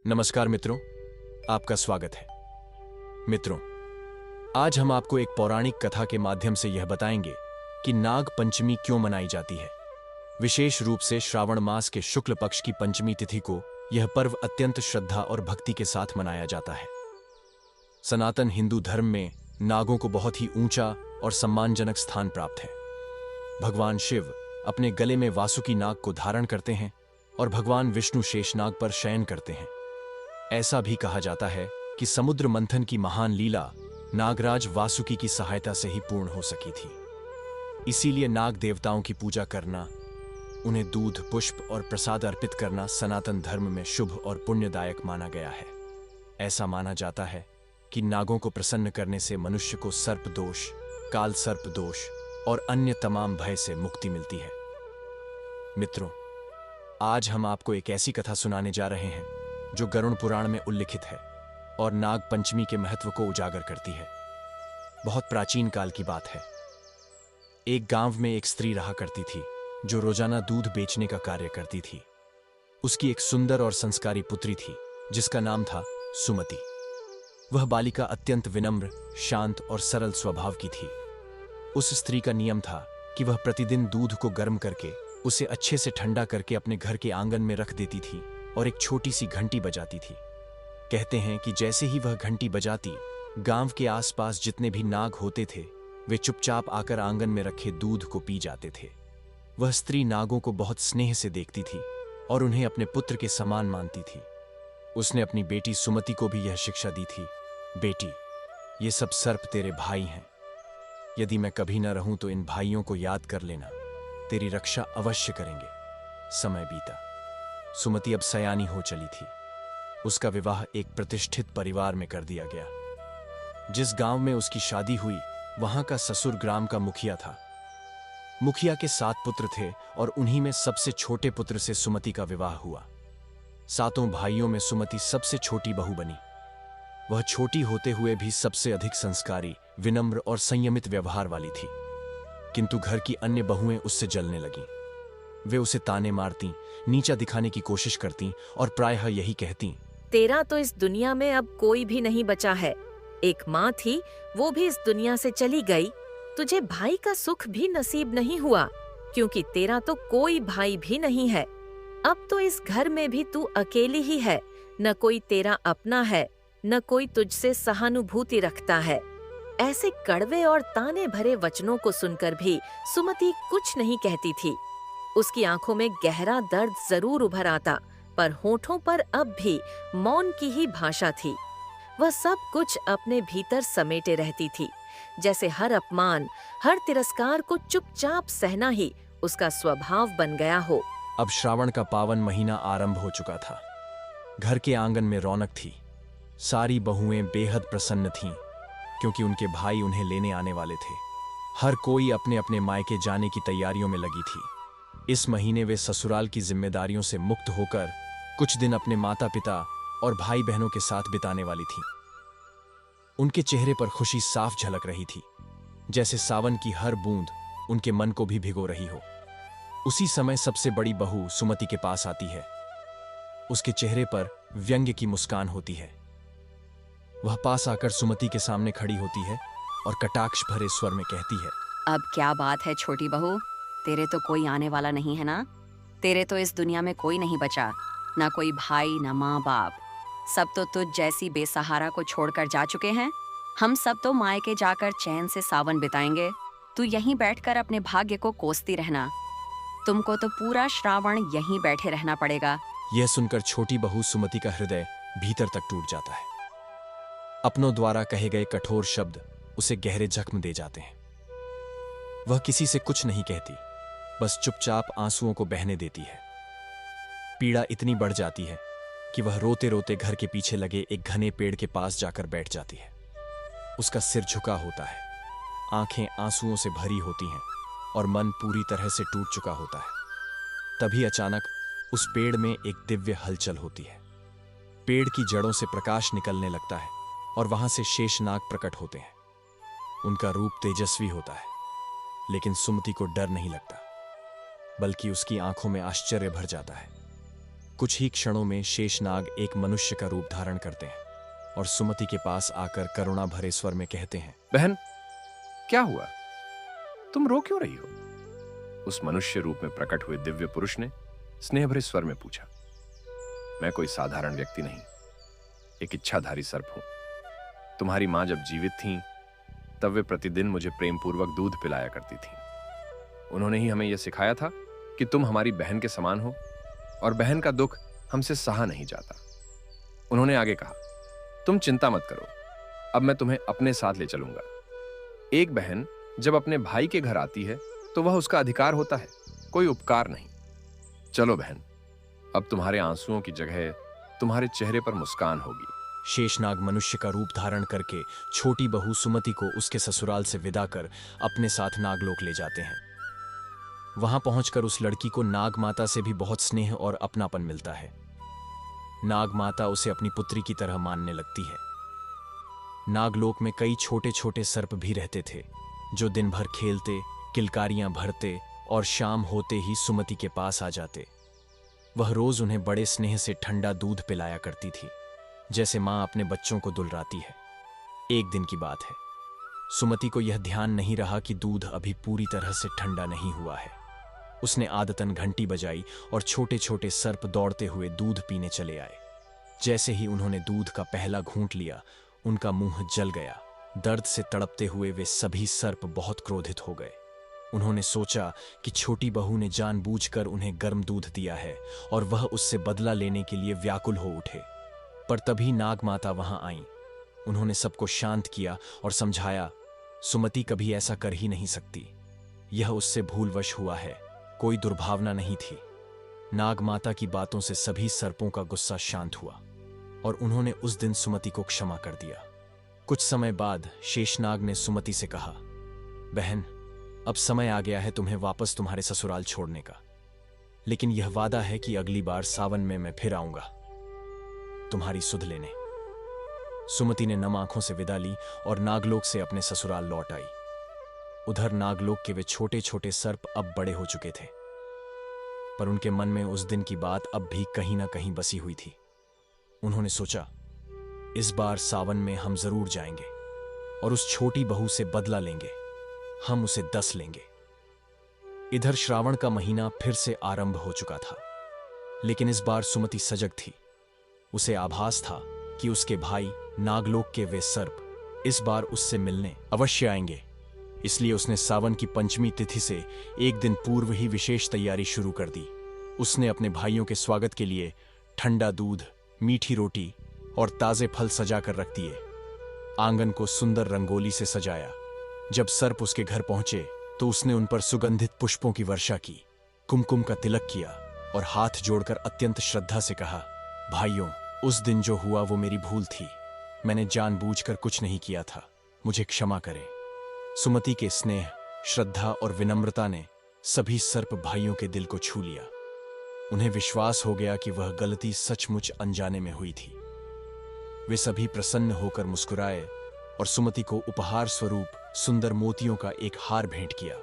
नमस्कार मित्रों, आपका स्वागत है। मित्रों, आज हम आपको एक पौराणिक कथा के माध्यम से यह बताएंगे कि नाग पंचमी क्यों मनाई जाती है। विशेष रूप से श्रावण मास के शुक्ल पक्ष की पंचमी तिथि को यह पर्व अत्यंत श्रद्धा और भक्ति के साथ मनाया जाता है। सनातन हिंदू धर्म में नागों को बहुत ही ऊंचा और सम्मानजनक स्थान प्राप्त है। भगवान शिव अपने गले में वासुकी नाग को धारण करते हैं और भगवान विष्णु शेषनाग पर शयन करते हैं। ऐसा भी कहा जाता है कि समुद्र मंथन की महान लीला नागराज वासुकी की सहायता से ही पूर्ण हो सकी थी। इसीलिए नाग देवताओं की पूजा करना, उन्हें दूध, पुष्प और प्रसाद अर्पित करना सनातन धर्म में शुभ और पुण्यदायक माना गया है। ऐसा माना जाता है कि नागों को प्रसन्न करने से मनुष्य को सर्प दोष, काल सर्प दोष और अन्य तमाम भय से मुक्ति मिलती है। मित्रों, आज हम आपको एक ऐसी कथा सुनाने जा रहे हैं जो गरुड़ पुराण में उल्लिखित है और नाग पंचमी के महत्व को उजागर करती है। बहुत प्राचीन काल की बात है। एक गांव में एक स्त्री रहा करती थी जो रोजाना दूध बेचने का कार्य करती थी। उसकी एक सुंदर और संस्कारी पुत्री थी जिसका नाम था सुमति। वह बालिका अत्यंत विनम्र, शांत और सरल स्वभाव की थी। उस स्त्री का नियम था कि वह प्रतिदिन दूध को गर्म करके उसे अच्छे से ठंडा करके अपने घर के आंगन में रख देती थी और एक छोटी सी घंटी बजाती थी। कहते हैं कि जैसे ही वह घंटी बजाती, गांव के आसपास जितने भी नाग होते थे वे चुपचाप आकर आंगन में रखे दूध को पी जाते थे। वह स्त्री नागों को बहुत स्नेह से देखती थी और उन्हें अपने पुत्र के समान मानती थी। उसने अपनी बेटी सुमति को भी यह शिक्षा दी थी, बेटी, ये सब सर्प तेरे भाई हैं। यदि मैं कभी न रहूं तो इन भाइयों को याद कर लेना, तेरी रक्षा अवश्य करेंगे। समय बीता। सुमति अब सयानी हो चली थी। उसका विवाह एक प्रतिष्ठित परिवार में कर दिया गया। जिस गांव में उसकी शादी हुई वहां का ससुर ग्राम का मुखिया था। मुखिया के 7 पुत्र थे और उन्हीं में सबसे छोटे पुत्र से सुमति का विवाह हुआ। 7 भाइयों में सुमति सबसे छोटी बहू बनी। वह छोटी होते हुए भी सबसे अधिक संस्कारी, विनम्र और संयमित व्यवहार वाली थी। किंतु घर की अन्य बहुएं उससे जलने लगीं। वे उसे ताने मारती, नीचा दिखाने की कोशिश करती और प्रायः यही कहती, तेरा तो इस दुनिया में अब कोई भी नहीं बचा है। एक माँ थी, वो भी इस दुनिया से चली गई। तुझे भाई का सुख भी नसीब नहीं हुआ, क्योंकि तेरा तो कोई भाई भी नहीं है। अब तो इस घर में भी तू अकेली ही है, न कोई तेरा अपना है, न कोई तुझसे सहानुभूति रखता है। ऐसे कड़वे और ताने भरे वचनों को सुनकर भी सुमति कुछ नहीं कहती थी। उसकी आंखों में गहरा दर्द जरूर उभर आता, पर होठों पर अब भी मौन की ही भाषा थी। वह सब कुछ अपने भीतर समेटे रहती थी, जैसे हर अपमान, हर तिरस्कार को चुपचाप सहना ही उसका स्वभाव बन गया हो। अब श्रावण का पावन महीना आरंभ हो चुका था। घर के आंगन में रौनक थी। सारी बहुएं बेहद प्रसन्न थीं, क्योंकि उनके भाई उन्हें लेने आने वाले थे। हर कोई अपने अपने मायके जाने की तैयारियों में लगी थी। इस महीने वे ससुराल की जिम्मेदारियों से मुक्त होकर कुछ दिन अपने माता पिता और भाई बहनों के साथ बिताने वाली थीं। उनके चेहरे पर खुशी साफ झलक रही थी, जैसे सावन की हर बूंद उनके मन को भी भिगो रही हो। उसी समय सबसे बड़ी बहू सुमति के पास आती है। उसके चेहरे पर व्यंग्य की मुस्कान होती है। वह पास आकर सुमति के सामने खड़ी होती है और कटाक्ष भरे स्वर में कहती है, अब क्या बात है छोटी बहू, तेरे तो कोई आने वाला नहीं है ना? तेरे तो इस दुनिया में कोई नहीं बचा, ना कोई भाई, ना माँ बाप। सब तो तुझ जैसी बेसहारा को छोड़कर जा चुके हैं। हम सब तो मायके जाकर चैन से सावन बिताएंगे। तू यहीं बैठकर अपने भाग्य को कोसती रहना। तुमको तो पूरा श्रावण यहीं बैठे रहना पड़ेगा। यह सुनकर छोटी बहू सुमति का हृदय भीतर तक टूट जाता है। अपनों द्वारा कहे गए कठोर शब्द उसे गहरे जख्म दे जाते हैं। वह किसी से कुछ नहीं कहती, बस चुपचाप आंसुओं को बहने देती है। पीड़ा इतनी बढ़ जाती है कि वह रोते रोते घर के पीछे लगे एक घने पेड़ के पास जाकर बैठ जाती है। उसका सिर झुका होता है, आंखें आंसुओं से भरी होती हैं और मन पूरी तरह से टूट चुका होता है। तभी अचानक उस पेड़ में एक दिव्य हलचल होती है। पेड़ की जड़ों से प्रकाश निकलने लगता है और वहां से शेषनाग प्रकट होते हैं। उनका रूप तेजस्वी होता है, लेकिन सुमति को डर नहीं लगता, बल्कि उसकी आंखों में आश्चर्य भर जाता है। कुछ ही क्षणों में शेषनाग एक मनुष्य का रूप धारण करते हैं और सुमति के पास आकर करुणा भरे स्वर में कहते हैं, बहन, क्या हुआ? तुम रो क्यों रही हो? उस मनुष्य रूप में प्रकट हुए दिव्य पुरुष ने स्नेह भरे स्वर में पूछा। मैं कोई साधारण व्यक्ति नहीं, एक इच्छाधारी सर्प हूं। तुम्हारी मां जब जीवित थीं, तब वे प्रतिदिन मुझे प्रेम पूर्वक दूध पिलाया करती थीं। उन्होंने ही हमें यह सिखाया था कि तुम हमारी बहन के समान हो और बहन का दुख हमसे सहा नहीं जाता। उन्होंने आगे कहा, तुम चिंता मत करो, अब मैं तुम्हें अपने साथ ले चलूंगा। एक बहन जब अपने भाई के घर आती है तो वह उसका अधिकार होता है, कोई उपकार नहीं। चलो बहन, अब तुम्हारे आंसुओं की जगह तुम्हारे चेहरे पर मुस्कान होगी। शेषनाग मनुष्य का रूप धारण करके छोटी बहू सुमति को उसके ससुराल से विदा कर अपने साथ नागलोक ले जाते हैं। वहां पहुंचकर उस लड़की को नाग माता से भी बहुत स्नेह और अपनापन मिलता है। नाग माता उसे अपनी पुत्री की तरह मानने लगती है। नागलोक में कई छोटे छोटे सर्प भी रहते थे जो दिन भर खेलते, किलकारियां भरते और शाम होते ही सुमति के पास आ जाते। वह रोज उन्हें बड़े स्नेह से ठंडा दूध पिलाया करती थी, जैसे मां अपने बच्चों को दुलराती है। एक दिन की बात है, सुमति को यह ध्यान नहीं रहा कि दूध अभी पूरी तरह से ठंडा नहीं हुआ है। उसने आदतन घंटी बजाई और छोटे छोटे सर्प दौड़ते हुए दूध पीने चले आए। जैसे ही उन्होंने दूध का पहला घूंट लिया, उनका मुंह जल गया। दर्द से तड़पते हुए वे सभी सर्प बहुत क्रोधित हो गए। उन्होंने सोचा कि छोटी बहू ने जानबूझकर उन्हें गर्म दूध दिया है और वह उससे बदला लेने के लिए व्याकुल हो उठे। पर तभी नाग माता वहां आईं। उन्होंने सबको शांत किया और समझाया, सुमति कभी ऐसा कर ही नहीं सकती, यह उससे भूलवश हुआ है, कोई दुर्भावना नहीं थी। नाग माता की बातों से सभी सर्पों का गुस्सा शांत हुआ और उन्होंने उस दिन सुमति को क्षमा कर दिया। कुछ समय बाद शेषनाग ने सुमति से कहा, बहन, अब समय आ गया है तुम्हें वापस तुम्हारे ससुराल छोड़ने का, लेकिन यह वादा है कि अगली बार सावन में मैं फिर आऊंगा तुम्हारी सुध लेने। सुमति ने नम आंखों से विदा ली और नागलोक से अपने ससुराल लौट आई। उधर नागलोक के वे छोटे छोटे सर्प अब बड़े हो चुके थे, पर उनके मन में उस दिन की बात अब भी कहीं ना कहीं बसी हुई थी। उन्होंने सोचा, इस बार सावन में हम जरूर जाएंगे और उस छोटी बहू से बदला लेंगे, हम उसे 10 लेंगे। इधर श्रावण का महीना फिर से आरंभ हो चुका था, लेकिन इस बार सुमति सजग थी। उसे आभास था कि उसके भाई नागलोक के वे सर्प इस बार उससे मिलने अवश्य आएंगे। इसलिए उसने सावन की पंचमी तिथि से एक दिन पूर्व ही विशेष तैयारी शुरू कर दी। उसने अपने भाइयों के स्वागत के लिए ठंडा दूध, मीठी रोटी और ताजे फल सजा कर रख दिए। आंगन को सुंदर रंगोली से सजाया। जब सर्प उसके घर पहुंचे तो उसने उन पर सुगंधित पुष्पों की वर्षा की, कुमकुम का तिलक किया और हाथ जोड़कर अत्यंत श्रद्धा से कहा, भाइयों, उस दिन जो हुआ वो मेरी भूल थी। मैंने जानबूझकर कुछ नहीं किया था, मुझे क्षमा करें। सुमति के स्नेह, श्रद्धा और विनम्रता ने सभी सर्प भाइयों के दिल को छू लिया। उन्हें विश्वास हो गया कि वह गलती सचमुच अनजाने में हुई थी। वे सभी प्रसन्न होकर मुस्कुराए और सुमति को उपहार स्वरूप सुंदर मोतियों का एक हार भेंट किया।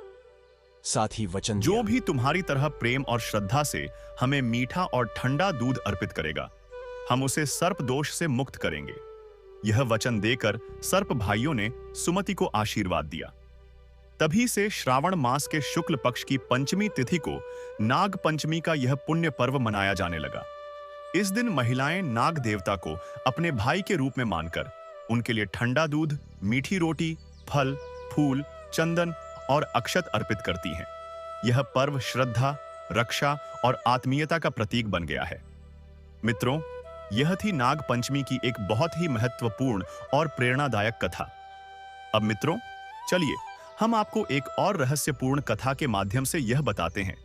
साथ ही वचन दिया, जो भी तुम्हारी तरह प्रेम और श्रद्धा से हमें मीठा और ठंडा दूध अर्पित करेगा, हम उसे सर्प दोष से मुक्त करेंगे। यह वचन देकर सर्प भाइयों ने सुमति को आशीर्वाद दिया। तभी से श्रावण मास के शुक्ल पक्ष की पंचमी तिथि को नाग पंचमी का यह पुण्य पर्व मनाया जाने लगा। इस दिन महिलाएं नाग देवता को अपने भाई के रूप में मानकर उनके लिए ठंडा दूध, मीठी रोटी, फल, फूल, चंदन और अक्षत अर्पित करती हैं। यह पर्व श्रद्धा, रक्षा और आत्मीयता का प्रतीक बन गया है। मित्रों, यह थी नाग पंचमी की एक बहुत ही महत्वपूर्ण और प्रेरणादायक कथा। अब मित्रों, चलिए हम आपको एक और रहस्यपूर्ण कथा के माध्यम से यह बताते हैं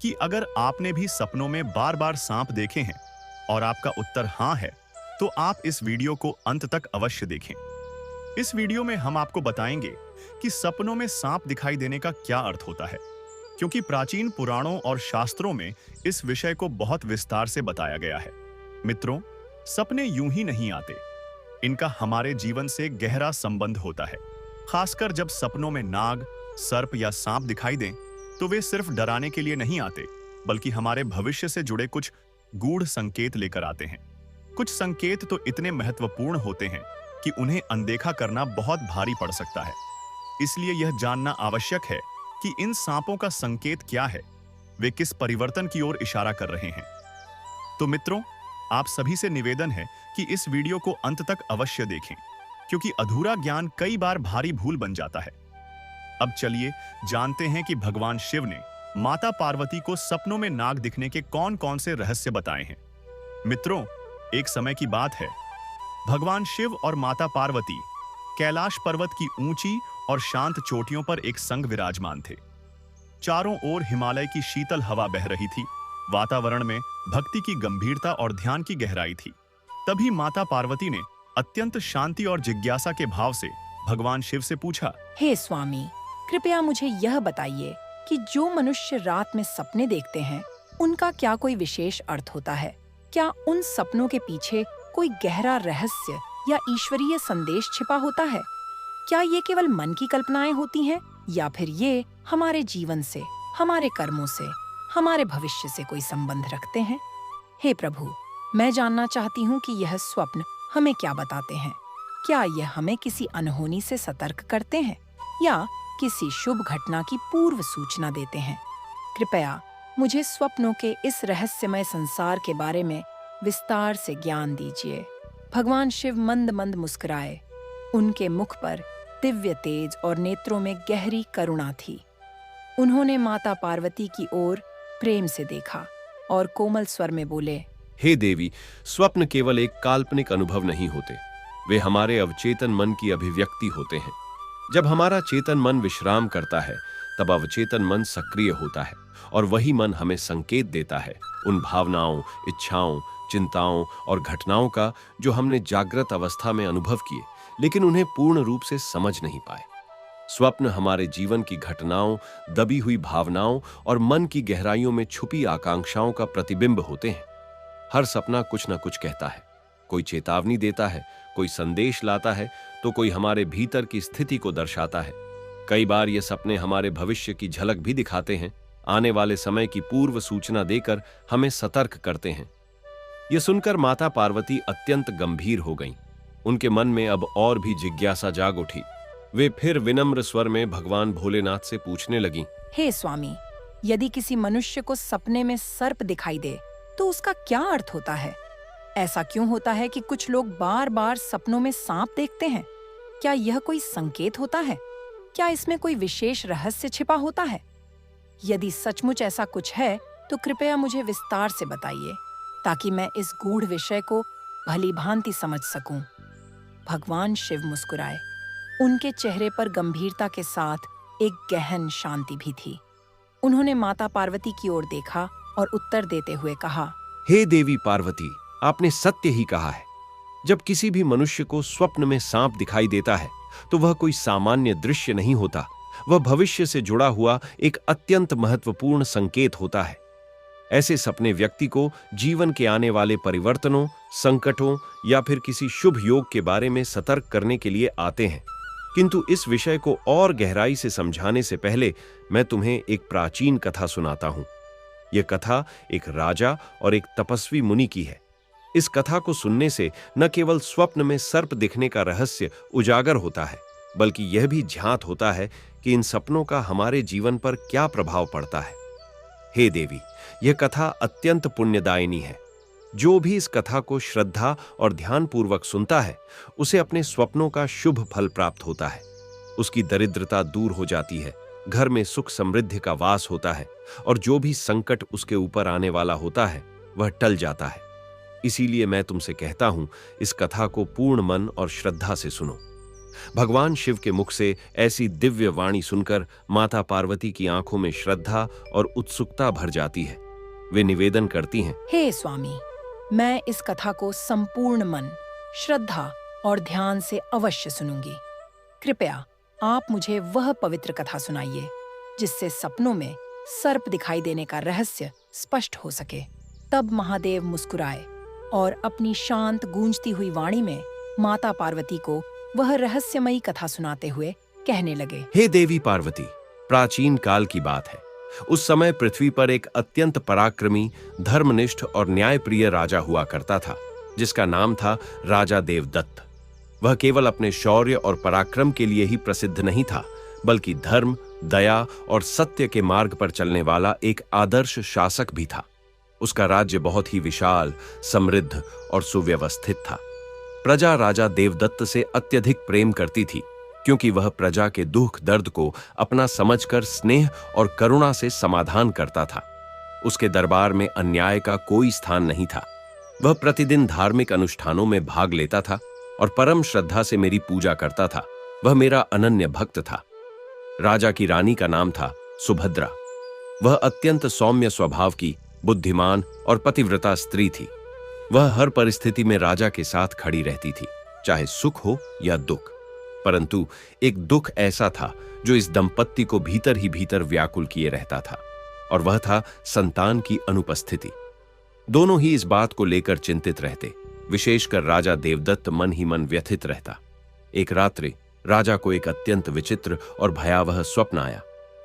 कि अगर आपने भी सपनों में बार बार सांप देखे हैं और आपका उत्तर हाँ है, तो आप इस वीडियो को अंत तक अवश्य देखें। इस वीडियो में हम आपको बताएंगे कि सपनों में सांप दिखाई देने का क्या अर्थ होता है, क्योंकि प्राचीन पुराणों और शास्त्रों में इस विषय को बहुत विस्तार से बताया गया है। मित्रों, सपने यूं ही नहीं आते, इनका हमारे जीवन से गहरा संबंध होता है। खासकर जब सपनों में नाग, सर्प या सांप दिखाई दें, तो वे सिर्फ डराने के लिए नहीं आते, बल्कि हमारे भविष्य से जुड़े कुछ गूढ़ संकेत लेकर आते हैं। कुछ संकेत तो इतने महत्वपूर्ण होते हैं कि उन्हें अनदेखा करना बहुत भारी पड़ सकता है। इसलिए यह जानना आवश्यक है कि इन सांपों का संकेत क्या है, वे किस परिवर्तन की ओर इशारा कर रहे हैं। तो मित्रों, आप सभी से निवेदन है कि इस वीडियो को अंत तक अवश्य देखें, क्योंकि अधूरा ज्ञान कई बार भारी भूल बन जाता है। अब चलिए जानते हैं कि भगवान शिव ने माता पार्वती को सपनों में नाग दिखने के कौन-कौन से रहस्य बताए हैं। मित्रों, एक समय की बात है, भगवान शिव और माता पार्वती कैलाश पर्वत की ऊंची और शांत चोटियों पर एक संग विराजमान थे। चारों ओर हिमालय की शीतल हवा बह रही थी। वातावरण में भक्ति की गंभीरता और ध्यान की गहराई थी। तभी माता पार्वती ने अत्यंत शांति और जिज्ञासा के भाव से भगवान शिव से पूछा, हे स्वामी, कृपया मुझे यह बताइए कि जो मनुष्य रात में सपने देखते हैं, उनका क्या कोई विशेष अर्थ होता है? क्या उन सपनों के पीछे कोई गहरा रहस्य या ईश्वरीय संदेश छिपा होता है? क्या ये केवल मन की कल्पनाएं होती हैं, या फिर ये हमारे जीवन से, हमारे कर्मों से, हमारे भविष्य से कोई संबंध रखते हैं? हे प्रभु, मैं जानना चाहती हूँ कि यह स्वप्न हमें क्या बताते हैं। क्या यह हमें किसी अनहोनी से सतर्क करते हैं या किसी शुभ घटना की पूर्व सूचना देते हैं? कृपया मुझे स्वप्नों के इस रहस्यमय संसार के बारे में विस्तार से ज्ञान दीजिए। भगवान शिव मंद मंद मुस्कुराए। उनके मुख पर दिव्य तेज और नेत्रों में गहरी करुणा थी। उन्होंने माता पार्वती की ओर प्रेम से देखा और कोमल स्वर में बोले, हे देवी, स्वप्न केवल एक काल्पनिक अनुभव नहीं होते, वे हमारे अवचेतन मन की अभिव्यक्ति होते हैं। जब हमारा चेतन मन विश्राम करता है, तब अवचेतन मन सक्रिय होता है और वही मन हमें संकेत देता है उन भावनाओं, इच्छाओं, चिंताओं और घटनाओं का जो हमने जागृत अवस्था में अनुभव किए, लेकिन उन्हें पूर्ण रूप से समझ नहीं पाए। स्वप्न हमारे जीवन की घटनाओं, दबी हुई भावनाओं और मन की गहराइयों में छुपी आकांक्षाओं का प्रतिबिंब होते हैं। हर सपना कुछ न कुछ कहता है, कोई चेतावनी देता है, कोई संदेश लाता है, तो कोई हमारे भीतर की स्थिति को दर्शाता है। कई बार ये सपने हमारे भविष्य की झलक भी दिखाते हैं, आने वाले समय की पूर्व सूचना देकर हमें सतर्क करते हैं। ये सुनकर माता पार्वती अत्यंत गंभीर हो गईं। उनके मन में अब और भी जिज्ञासा जाग उठी। वे फिर विनम्र स्वर में भगवान भोलेनाथ से पूछने लगीं, हे स्वामी, यदि किसी मनुष्य को सपने में सर्प दिखाई दे तो उसका क्या अर्थ होता है? ऐसा क्यों होता है कि कुछ लोग बार बार सपनों में सांप देखते हैं? क्या यह कोई संकेत होता है? क्या इसमें कोई विशेष रहस्य छिपा होता है? यदि सचमुच ऐसा कुछ है तो कृपया मुझे विस्तार से बताइए, ताकि मैं इस गूढ़ विषय को भली भांति समझ सकूं। भगवान शिव मुस्कुराए। उनके चेहरे पर गंभीरता के साथ एक गहन शांति भी थी। उन्होंने माता पार्वती की ओर देखा और उत्तर देते हुए कहा, हे देवी पार्वती, आपने सत्य ही कहा है। जब किसी भी मनुष्य को स्वप्न में सांप दिखाई देता है, तो वह कोई सामान्य दृश्य नहीं होता, वह भविष्य से जुड़ा हुआ एक अत्यंत महत्वपूर्ण संकेत होता है। ऐसे सपने व्यक्ति को जीवन के आने वाले परिवर्तनों, संकटों या फिर किसी शुभ योग के बारे में सतर्क करने के लिए आते हैं। किंतु इस विषय को और गहराई से समझाने से पहले मैं तुम्हें एक प्राचीन कथा सुनाता हूं। यह कथा एक राजा और एक तपस्वी मुनि की है। इस कथा को सुनने से न केवल स्वप्न में सर्प दिखने का रहस्य उजागर होता है, बल्कि यह भी ज्ञात होता है कि इन सपनों का हमारे जीवन पर क्या प्रभाव पड़ता है। हे देवी, यह कथा अत्यंत पुण्यदायिनी है। जो भी इस कथा को श्रद्धा और ध्यानपूर्वक सुनता है, उसे अपने स्वप्नों का शुभ फल प्राप्त होता है। उसकी दरिद्रता दूर हो जाती है, घर में सुख समृद्धि का वास होता है और जो भी संकट उसके ऊपर आने वाला होता है वह टल जाता है। इसीलिए मैं तुमसे कहता हूं, इस कथा को पूर्ण मन और श्रद्धा से सुनो। भगवान शिव के मुख से ऐसी दिव्य वाणी सुनकर माता पार्वती की आंखों में श्रद्धा और उत्सुकता भर जाती है। वे निवेदन करती हैं, हे स्वामी, मैं इस कथा को संपूर्ण मन, श्रद्धा और ध्यान से अवश्य सुनूंगी। कृपया आप मुझे वह पवित्र कथा सुनाइए जिससे सपनों में सर्प दिखाई देने का रहस्य स्पष्ट हो सके। तब महादेव मुस्कुराए और अपनी शांत गूंजती हुई वाणी में माता पार्वती को वह रहस्यमयी कथा सुनाते हुए कहने लगे, हे देवी पार्वती, प्राचीन काल की बात है। उस समय पृथ्वी पर एक अत्यंत पराक्रमी, धर्मनिष्ठ और न्यायप्रिय राजा हुआ करता था, जिसका नाम था राजा देवदत्त। वह केवल अपने शौर्य और पराक्रम के लिए ही प्रसिद्ध नहीं था, बल्कि धर्म, दया और सत्य के मार्ग पर चलने वाला एक आदर्श शासक भी था। उसका राज्य बहुत ही विशाल, समृद्ध और सुव्यवस्थित था। प्रजा राजा देवदत्त से अत्यधिक प्रेम करती थी, क्योंकि वह प्रजा के दुख दर्द को अपना समझकर स्नेह और करुणा से समाधान करता था। उसके दरबार में अन्याय का कोई स्थान नहीं था। वह प्रतिदिन धार्मिक अनुष्ठानों में भाग लेता था और परम श्रद्धा से मेरी पूजा करता था। वह मेरा अनन्य भक्त था। राजा की रानी का नाम था सुभद्रा। वह अत्यंत सौम्य स्वभाव की, बुद्धिमान और पतिव्रता स्त्री थी। वह हर परिस्थिति में राजा के साथ खड़ी रहती थी, चाहे सुख हो या दुख। परंतु एक दुख ऐसा था जो इस दंपत्ति को भीतर ही भीतर व्याकुल किए रहता था, और वह था संतान की अनुपस्थिति। दोनों ही इस बात को लेकर चिंतित रहते। विशेषकर राजा देवदत्त मन ही मन व्यथित रहता। एक रात्रि राजा को एक अत्यंत विचित्र और भयावह स्वप्न आया।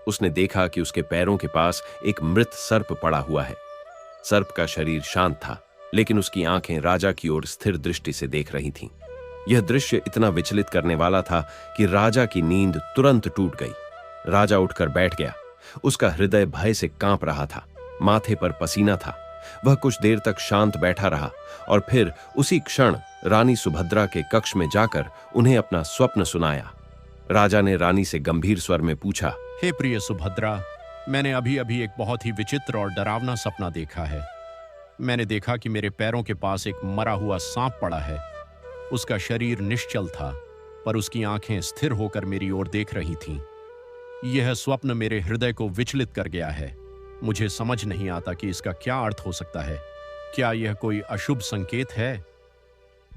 उसने देखा कि उसके पैरों के पास एक मृत सर्प पड़ा हुआ है। सर्प का शरीर शांत था, लेकिन उसकी आंखें राजा की ओर स्थिर दृष्टि से देख रही थीं। यह दृश्य इतना विचलित करने वाला था कि राजा की नींद तुरंत टूट गई। राजा उठकर बैठ गया। उसका हृदय भय से कांप रहा था, माथे पर पसीना था। वह कुछ देर तक शांत बैठा रहा और फिर उसी क्षण रानी सुभद्रा के कक्ष में जाकर उन्हें अपना स्वप्न सुनाया। राजा ने रानी से गंभीर स्वर में पूछा, हे प्रिय सुभद्रा, मैंने अभी अभी एक बहुत ही विचित्र और डरावना सपना देखा है। मैंने देखा कि मेरे पैरों के पास एक मरा हुआ सांप पड़ा है। उसका शरीर निश्चल था, पर उसकी आंखें स्थिर होकर मेरी ओर देख रही थीं। यह स्वप्न मेरे हृदय को विचलित कर गया है। मुझे समझ नहीं आता कि इसका क्या अर्थ हो सकता है। क्या यह कोई अशुभ संकेत है?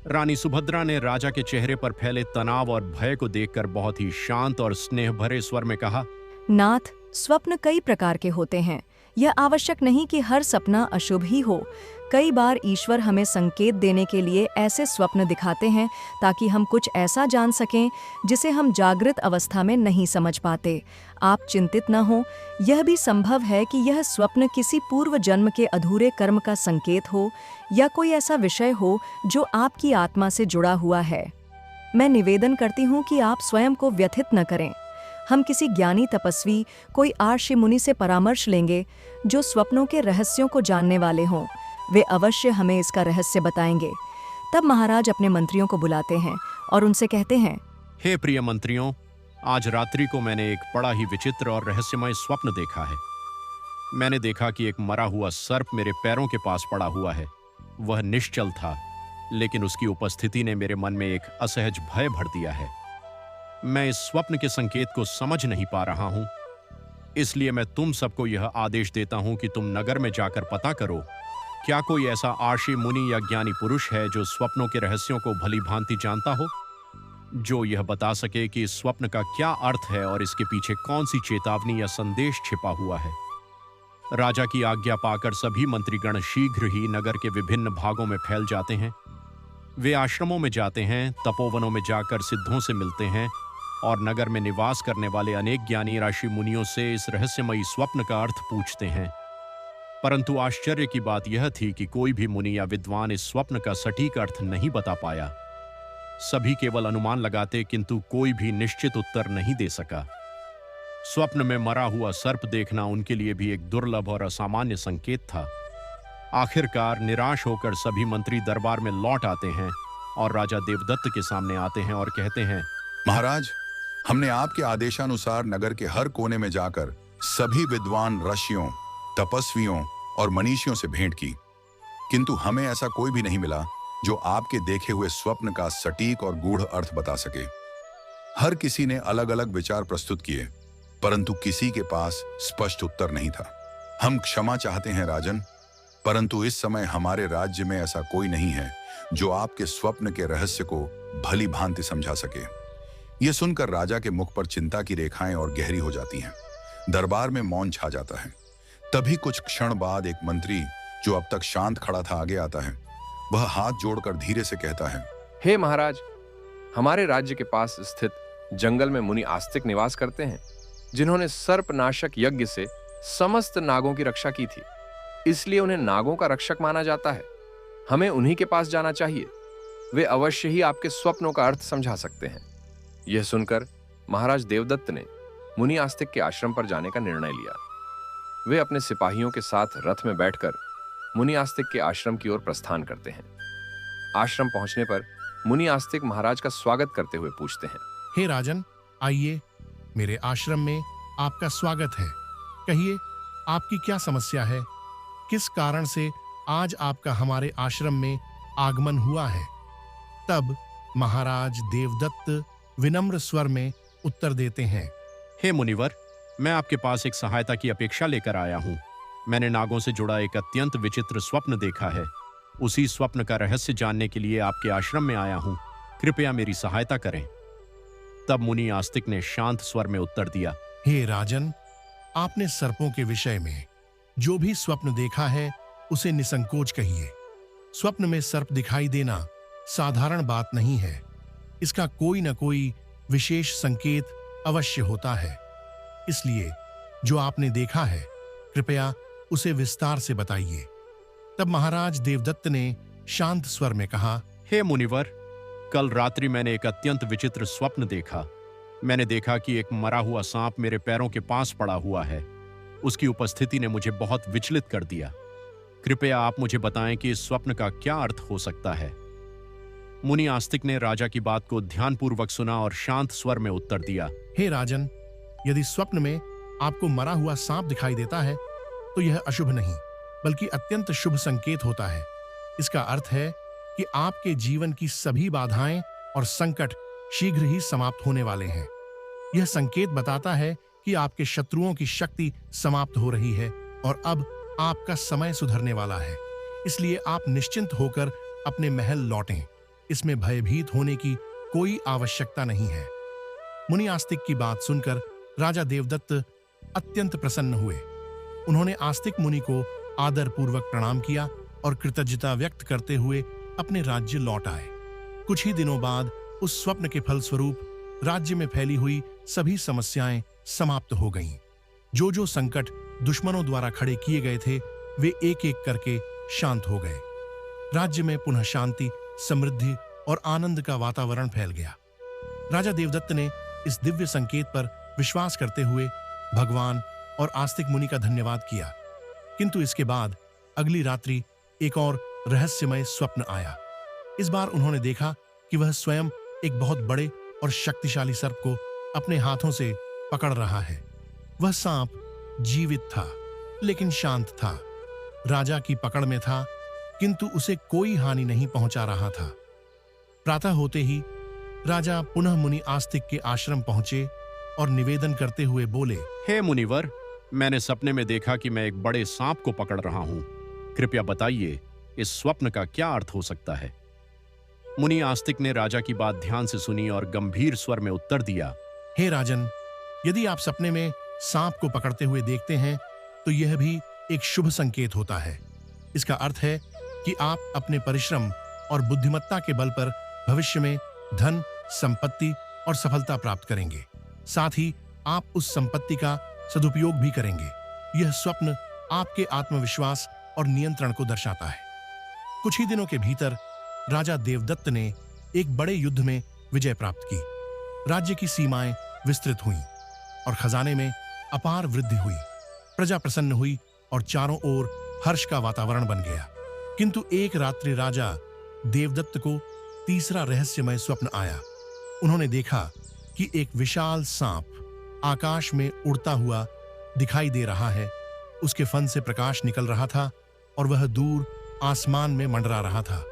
रानी सुभद्रा ने राजा के चेहरे पर फैले तनाव और भय को देखकर बहुत ही शांत और स्नेह भरे स्वर में कहा, नाथ, स्वप्न कई प्रकार के होते हैं। यह आवश्यक नहीं कि हर सपना अशुभ ही हो। कई बार ईश्वर हमें संकेत देने के लिए ऐसे स्वप्न दिखाते हैं ताकि हम कुछ ऐसा जान सकें जिसे हम जागृत अवस्था में नहीं समझ पाते। आप चिंतित न हो। यह भी संभव है कि यह स्वप्न किसी पूर्व जन्म के अधूरे कर्म का संकेत हो या कोई ऐसा विषय हो जो आपकी आत्मा से जुड़ा हुआ है। मैं निवेदन करती हूँ कि आप स्वयं को व्यथित न करें। हम किसी ज्ञानी तपस्वी, कोई आर्षि मुनि से परामर्श लेंगे जो स्वप्नों के रहस्यों को जानने वाले हों। वे अवश्य हमें इसका रहस्य बताएंगे। तब महाराज अपने मंत्रियों को बुलाते हैं और उनसे कहते हैं, हे प्रिय मंत्रियों, आज रात्रि को मैंने एक बड़ा ही विचित्र और रहस्यमय स्वप्न देखा है। मैंने देखा कि एक मरा हुआ सर्प मेरे पैरों के पास पड़ा हुआ है। वह निश्चल था, लेकिन उसकी उपस्थिति ने मेरे मन में एक असहज भय भर दिया है। मैं इस स्वप्न के संकेत को समझ नहीं पा रहा हूं। इसलिए मैं तुम सबको यह आदेश देता हूं कि तुम नगर में जाकर पता करो, क्या कोई ऐसा आर्षि मुनि या ज्ञानी पुरुष है जो स्वप्नों के रहस्यों को भली भांति जानता हो, जो यह बता सके कि इस स्वप्न का क्या अर्थ है और इसके पीछे कौन सी चेतावनी या संदेश छिपा हुआ है। राजा की आज्ञा पाकर सभी मंत्रीगण शीघ्र ही नगर के विभिन्न भागों में फैल जाते हैं। वे आश्रमों में जाते हैं, तपोवनों में जाकर सिद्धों से मिलते हैं और नगर में निवास करने वाले अनेक ज्ञानी ऋषि मुनियों से इस रहस्यमयी स्वप्न का अर्थ पूछते हैं। परंतु आश्चर्य की बात यह थी कि कोई भी मुनि या विद्वान इस स्वप्न का सटीक अर्थ नहीं बता पाया। सभी केवल अनुमान लगाते, किंतु कोई भी निश्चित उत्तर नहीं दे सका। स्वप्न में मरा हुआ सर्प देखना उनके लिए भी एक दुर्लभ और असामान्य संकेत था। आखिरकार निराश होकर सभी मंत्री दरबार में लौट आते हैं और राजा देवदत्त के सामने आते हैं और कहते हैं, महाराज, हमने आपके आदेशानुसार नगर के हर कोने में जाकर सभी विद्वान ऋषियों, तपस्वियों और मनीषियों से भेंट की, किंतु हमें ऐसा कोई भी नहीं मिला जो आपके देखे हुए स्वप्न का सटीक और गूढ़ अर्थ बता सके। हर किसी ने अलग अलग विचार प्रस्तुत किए, परंतु किसी के पास स्पष्ट उत्तर नहीं था। हम क्षमा चाहते हैं राजन, परंतु इस समय हमारे राज्य में ऐसा कोई नहीं है जो आपके स्वप्न के रहस्य को भली भांति समझा सके। यह सुनकर राजा के मुख पर चिंता की रेखाएं और गहरी हो जाती हैं। दरबार में मौन छा जाता है। तभी कुछ क्षण बाद एक मंत्री जो अब तक शांत खड़ा था आगे आता है। वह हाथ जोड़कर धीरे से कहता है, हे महाराज, हमारे राज्य के पास स्थित जंगल में मुनि आस्तिक निवास करते हैं, जिन्होंने सर्पनाशक यज्ञ से समस्त नागों की रक्षा की थी, इसलिए उन्हें नागों का रक्षक माना जाता है। हमें उन्हीं के पास जाना चाहिए। वे अवश्य ही आपके स्वप्नों का अर्थ समझा सकते हैं। यह सुनकर महाराज देवदत्त ने मुनि आस्तिक के आश्रम पर जाने का निर्णय लिया। वे अपने सिपाहियों के साथ रथ में बैठकर मुनि आस्तिक के आश्रम की ओर प्रस्थान करते हैं। आश्रम पहुंचने पर मुनि आस्तिक महाराज का स्वागत करते हुए पूछते हैं, हे राजन, आइए, मेरे आश्रम में आपका स्वागत है। कहिए, आपकी क्या समस्या है? किस कारण से आज आपका हमारे आश्रम में आगमन हुआ है? तब महाराज देवदत्त विनम्र स्वर में उत्तर देते हैं, हे मुनिवर, मैं आपके पास एक सहायता की अपेक्षा लेकर आया हूँ। मैंने नागों से जुड़ा एक अत्यंत विचित्र स्वप्न देखा है। उसी स्वप्न का रहस्य जानने के लिए आपके आश्रम में आया हूँ। कृपया मेरी सहायता करें। तब मुनि आस्तिक ने शांत स्वर में उत्तर दिया, हे राजन, आपने सर्पों के विषय में जो भी स्वप्न देखा है उसे निसंकोच कहिए। स्वप्न में सर्प दिखाई देना साधारण बात नहीं है। इसका कोई न कोई विशेष संकेत अवश्य होता है। इसलिए जो आपने देखा है, कृपया उसे विस्तार से बताइए। तब महाराज देवदत्त ने शांत स्वर में कहा, हे मुनिवर, कल रात्रि मैंने एक अत्यंत विचित्र स्वप्न देखा। मैंने देखा कि एक मरा हुआ सांप मेरे पैरों के पास पड़ा हुआ है। उसकी उपस्थिति ने मुझे बहुत विचलित कर दिया। कृपया आप मुझे बताएं कि इस स्वप्न का क्या अर्थ हो सकता है। मुनि आस्तिक ने राजा की बात को ध्यानपूर्वक सुना और शांत स्वर में उत्तर दिया, हे राजन, यदि स्वप्न में आपको मरा हुआ सांप दिखाई देता है तो यह अशुभ नहीं बल्कि अत्यंत शुभ संकेत होता है। इसका अर्थ है कि आपके जीवन की सभी बाधाएं और संकट शीघ्र ही समाप्त होने वाले हैं। यह संकेत बताता है कि आपके शत्रुओं की शक्ति समाप्त हो रही है और अब आपका समय सुधरने वाला है। इसलिए आप निश्चिंत होकर अपने महल लौटें। इसमें भयभीत होने की कोई आवश्यकता नहीं है। मुनि आस्तिक की बात सुनकर राजा देवदत्त अत्यंत प्रसन्न हुए। उन्होंने आस्तिक मुनि को आदर पूर्वक प्रणाम किया और कृतज्ञता व्यक्त करते हुए अपने राज्य लौट आए। कुछ ही दिनों बाद उस स्वप्न के फलस्वरूप राज्य में फैली हुई सभी समस्याएं समाप्त हो गईं। जो संकट दुश्मनों द्वारा खड़े किए गए थे, वे एक एक करके शांत हो गए। राज्य में पुनः शांति, समृद्धि और आनंद का वातावरण फैल गया। राजा देवदत्त ने इस दिव्य संकेत पर विश्वास करते हुए भगवान और आस्तिक मुनि का धन्यवाद किया। किंतु इसके बाद अगली रात्रि एक और रहस्यमय स्वप्न आया। इस बार उन्होंने देखा कि वह स्वयं एक बहुत बड़े और शक्तिशाली सर्प को अपने हाथों से पकड़ रहा है। वह सांप जीवित था लेकिन शांत था। राजा की पकड़ में था किंतु उसे कोई हानि नहीं पहुंचा रहा था। प्रातः होते ही राजा पुनः मुनि आस्तिक के आश्रम पहुंचे और निवेदन करते हुए बोले, हे मुनिवर, मैंने सपने में देखा कि मैं एक बड़े सांप को पकड़ रहा हूं। कृपया बताइए, इस स्वप्न का क्या अर्थ हो सकता है? मुनि आस्तिक ने राजा की बात ध्यान से सुनी और गंभीर स्वर में उत्तर दिया, हे राजन, यदि आप सपने में सांप को पकड़ते हुए देखते हैं तो यह भी एक शुभ संकेत होता है। इसका अर्थ है कि आप अपने परिश्रम और बुद्धिमत्ता के बल पर भविष्य में धन, संपत्ति और सफलता प्राप्त करेंगे। साथ ही आप उस संपत्ति का सदुपयोग भी करेंगे। यह स्वप्न आपके आत्मविश्वास और नियंत्रण को दर्शाता है। कुछ ही दिनों के भीतर राजा देवदत्त ने एक बड़े युद्ध में विजय प्राप्त की। राज्य की सीमाएं विस्तृत हुईं और खजाने में अपार वृद्धि हुई। प्रजा प्रसन्न हुई और चारों ओर हर्ष का वातावरण बन गया। किंतु एक रात्रि राजा देवदत्त को तीसरा रहस्यमय स्वप्न आया। उन्होंने देखा कि एक विशाल सांप आकाश में उड़ता हुआ दिखाई दे रहा है। उसके फन से प्रकाश निकल रहा था और वह दूर आसमान में मंडरा रहा था।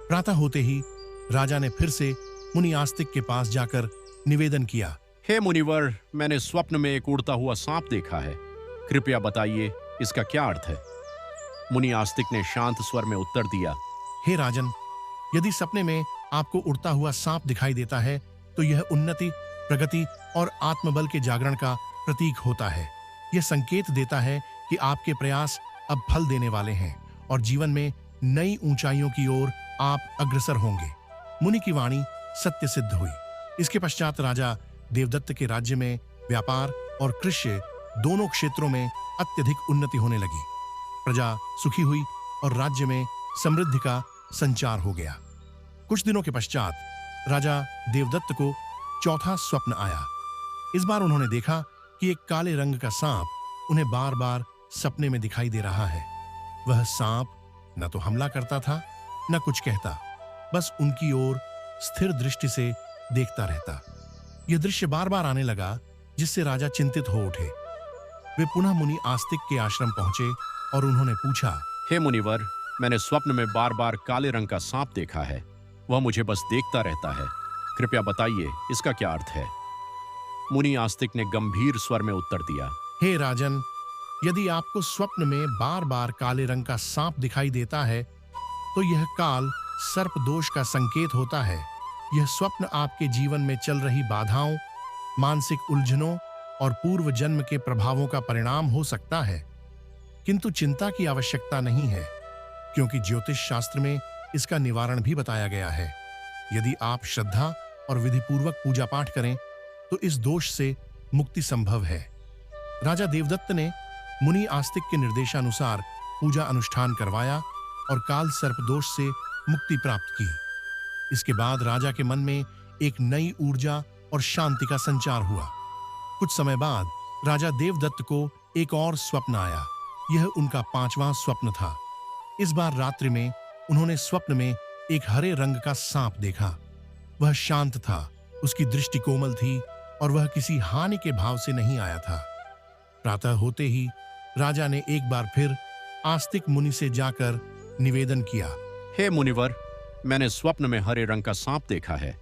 प्रातः होते ही राजा ने फिर से मुनि आस्तिक के पास जाकर निवेदन किया, हे मुनिवर, मैंने स्वप्न में एक उड़ता हुआ सांप देखा है। कृपया बताइए, इसका क्या अर्थ है? मुनि आस्तिक ने शांत स्वर में उत्तर दिया, हे राजन, यदि सपने में आपको उड़ता हुआ सांप दिखाई देता है तो यह उन्नति, प्रगति और आत्मबल के जागरण का प्रतीक होता है। यह संकेत देता है कि आपके प्रयास अब फल देने वाले हैं और जीवन में नई ऊंचाइयों की ओर आप अग्रसर होंगे। मुनि की वाणी सत्य सिद्ध हुई। इसके पश्चात राजा देवदत्त के राज्य में व्यापार और कृषि दोनों क्षेत्रों में अत्यधिक उन्नति होने लगी। प्रजा सुखी हुई और राज्य में समृद्धि का संचार हो गया। कुछ दिनों के पश्चात राजा देवदत्त को चौथा स्वप्न आया। इस बार उन्होंने देखा कि एक काले रंग का सांप उन्हें बार बार सपने में दिखाई दे रहा है। वह सांप न तो हमला करता था न कुछ कहता, बस उनकी ओर स्थिर दृष्टि से देखता रहता। यह दृश्य बार बार आने लगा, जिससे राजा चिंतित हो उठे। वे पुनः मुनि आस्तिक के आश्रम पहुंचे और उन्होंने पूछा, हे मुनिवर, मैंने स्वप्न में बार बार काले रंग का सांप देखा है। वह मुझे बस देखता रहता है। कृपया बताइए, इसका क्या अर्थ है? मुनि आस्तिक ने गंभीर स्वर में उत्तर दिया, हे राजन, यदि आपको स्वप्न में बार बार काले रंग का सांप दिखाई देता है तो यह काल सर्प दोष का संकेत होता है। यह स्वप्न आपके जीवन में चल रही बाधाओं, मानसिक उलझनों और पूर्व जन्म के प्रभावों का परिणाम हो सकता है। किंतु चिंता की आवश्यकता नहीं है, क्योंकि ज्योतिष शास्त्र में इसका निवारण भी बताया गया है। यदि आप श्रद्धा और विधिपूर्वक पूजा पाठ करें तो इस दोष से मुक्ति संभव है। राजा देवदत्त ने मुनि आस्तिक के निर्देशानुसार पूजा अनुष्ठान करवाया और काल सर्प दोष से मुक्ति प्राप्त की। इसके बाद राजा के मन में एक नई ऊर्जा और शांति का संचार हुआ। कुछ समय बाद राजा देवदत्त को एक और स्वप्न आया। यह उनका 5वां स्वप्न था। इस बार रात्रि में उन्होंने स्वप्न में एक हरे रंग का सांप देखा। वह शांत था, उसकी दृष्टि कोमल थी और वह किसी हानि के भाव से नहीं आया था। प्रातः होते ही राजा ने एक बार फिर आस्तिक मुनि से जाकर निवेदन किया, हे मुनिवर, मैंने स्वप्न में हरे रंग का सांप देखा है।